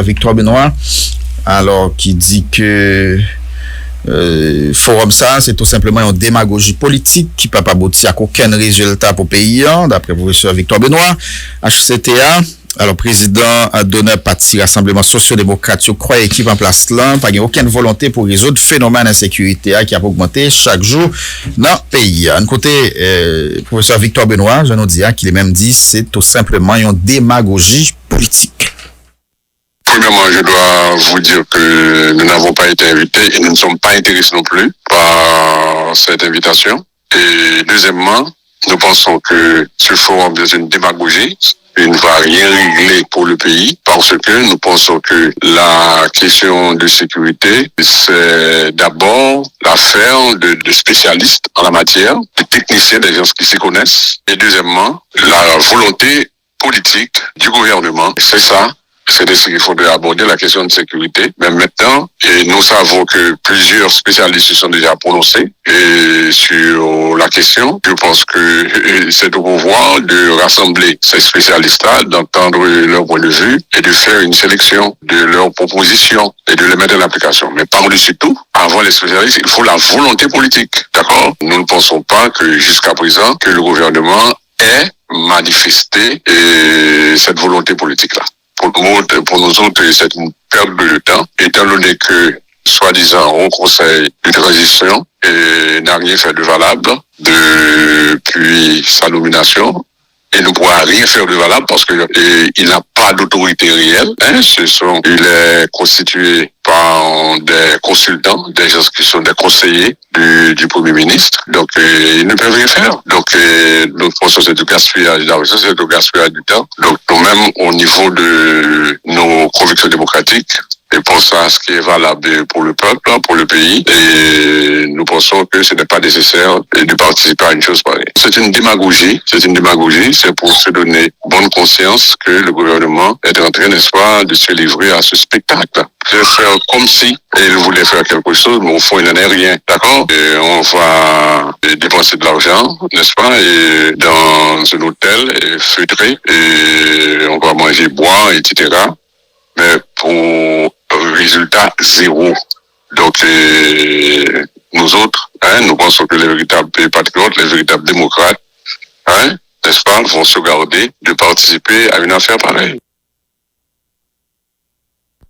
Victoire Benoît, alors qui dit que forum ça, c'est tout simplement une démagogie politique qui ne peut pas aboutir à aucun résultat pour le pays, d'après le professeur Victoire Benoît, HCTA. Alors, président d'honneur parti Rassemblement Socio-Démocrate, croit équipe en place là, pas aucune volonté pour résoudre le phénomène d'insécurité qui a augmenté chaque jour dans le pays. Un côté, professeur Victoire Benoît, je nous dis qu'il est même dit, c'est tout simplement une démagogie politique. Premièrement, je dois vous dire que nous n'avons pas été invités et nous ne sommes pas intéressés non plus par cette invitation. Et deuxièmement, nous pensons que ce forum est une démagogie. Il ne va rien régler pour le pays parce que nous pensons que la question de sécurité, c'est d'abord l'affaire de spécialistes en la matière, de techniciens, des gens qui s'y connaissent. Et deuxièmement, la volonté politique du gouvernement. C'est ça. C'est de ce qu'il faudrait aborder, la question de sécurité. Mais maintenant, et nous savons que plusieurs spécialistes se sont déjà prononcés et sur la question. Je pense que c'est au pouvoir de rassembler ces spécialistes-là, d'entendre leur point de vue et de faire une sélection de leurs propositions et de les mettre en application. Mais par-dessus tout, avant les spécialistes, il faut la volonté politique. D'accord? Nous ne pensons pas que jusqu'à présent, que le gouvernement ait manifesté cette volonté politique-là. Pour nous autres, c'est une perte de temps, étant donné que, soi-disant, un conseil de transition n'a rien fait de valable depuis sa nomination. Et ne pourra rien faire de valable parce que il n'a pas d'autorité réelle. Il est constitué par des consultants, des gens qui sont des conseillers du Premier ministre. Donc, ils ne peuvent rien faire. Donc, nous pensons que c'est du gaspillage d'argent, c'est du gaspillage du temps. Donc, nous-mêmes, au niveau de nos convictions démocratiques, et pensons à ce qui est valable pour le peuple, pour le pays, et nous pensons que ce n'est pas nécessaire de participer à une chose pareille. C'est une démagogie, c'est pour se donner bonne conscience que le gouvernement est en train, n'est-ce pas, de se livrer à ce spectacle. De faire comme si il voulait faire quelque chose, mais au fond, il n'en est rien, d'accord? Et on va dépenser de l'argent, n'est-ce pas, et dans un hôtel feutré, et on va manger, boire, etc., mais pour résultat zéro. Donc, nous autres, nous pensons que les véritables patriotes, les véritables démocrates, n'est-ce pas, vont se garder de participer à une affaire pareille.